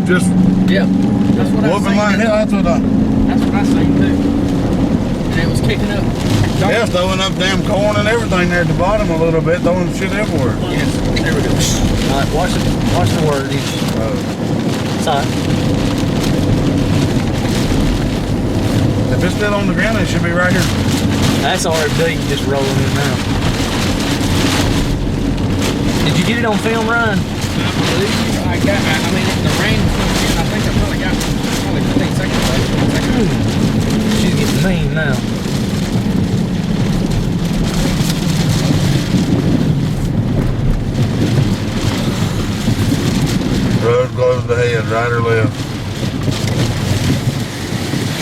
just that's what whooping like hell. That's what I seen too. And it was kicking up. Yeah, throwing up damn corn and everything there at the bottom a little bit, throwing shit everywhere. Yes, there we go. All right, watch the wordage. Sorry. If it's still on the ground, it should be right here. That's already just rolling in now. Did you get it on film, Ryan? I believe I got. I mean, the rain was coming in. I think I probably got probably 15 seconds. She's getting mean now. Road closed ahead, right or left.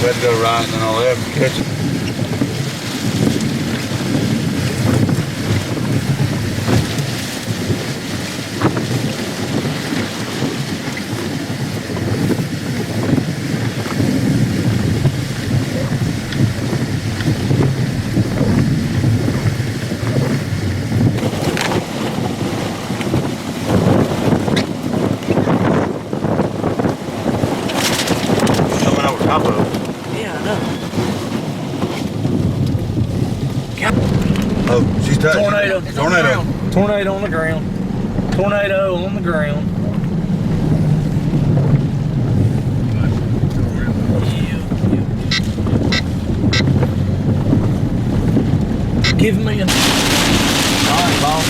Let's go right and then I'll left and catch it. Oh, she's touching. Tornado. Tornado on the ground. Tornado on the ground. Give me a... Alright, boss.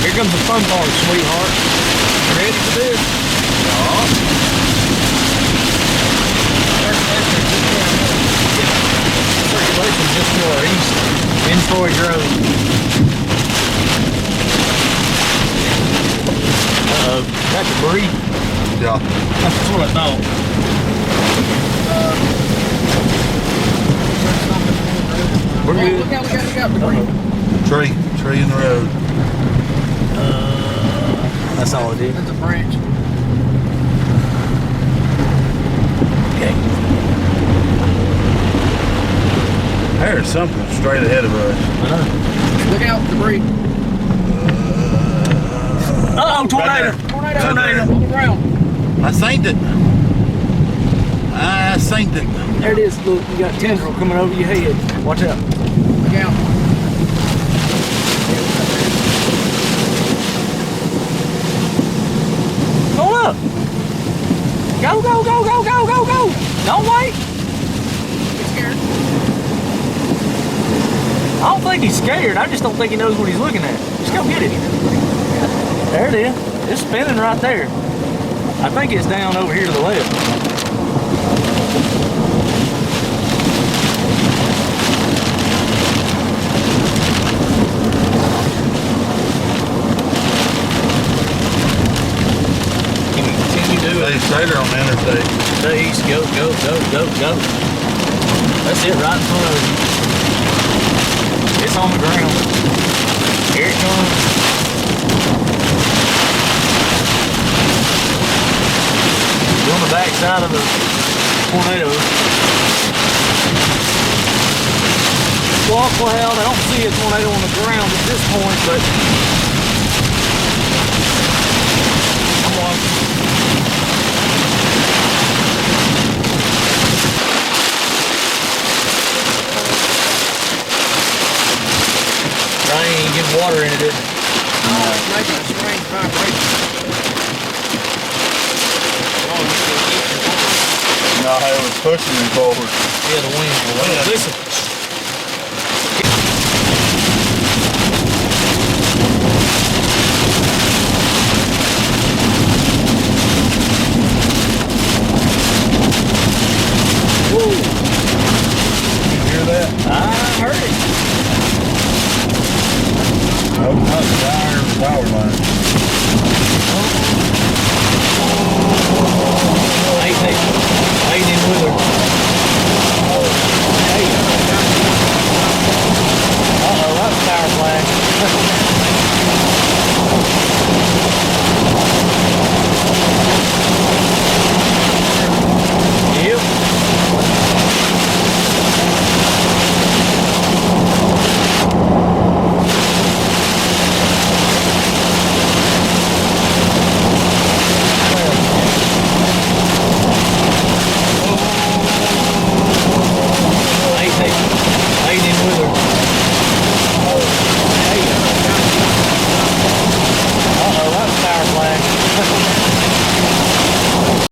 Here comes the fun part, sweetheart. Ready for this? Circulation just to our east. In Floyd Road. That's a breed. Yeah. That's what I thought. We're good. Look out, we got debris. Tree in the road. That's all it is. That's a branch. Okay. There's something straight ahead of us. Look out, debris. Uh-oh, tornado. Right Tornado on the ground. I synced it. There it is. Look, you got tendril coming over your head. Watch out. Look out. Go up. Go, go, go, go, go, go, go. Don't wait. Get scared. I don't think he's scared. I just don't think he knows what he's looking at. Just go get it. There it is. It's spinning right there. I think it's down over here to the left. Can you continue to do it? Stay there on the interstate. Stay east. Go, go, go, go, go. That's it right in front of you. It's on the ground. Here it comes. You're on the back side of the tornado. Squawk loud. I don't see a tornado on the ground at this point, but I'm watching. Rain, get water in it, didn't it? Oh, it's making a strange vibration. No, it was pushing me forward. Yeah, the wind. Listen.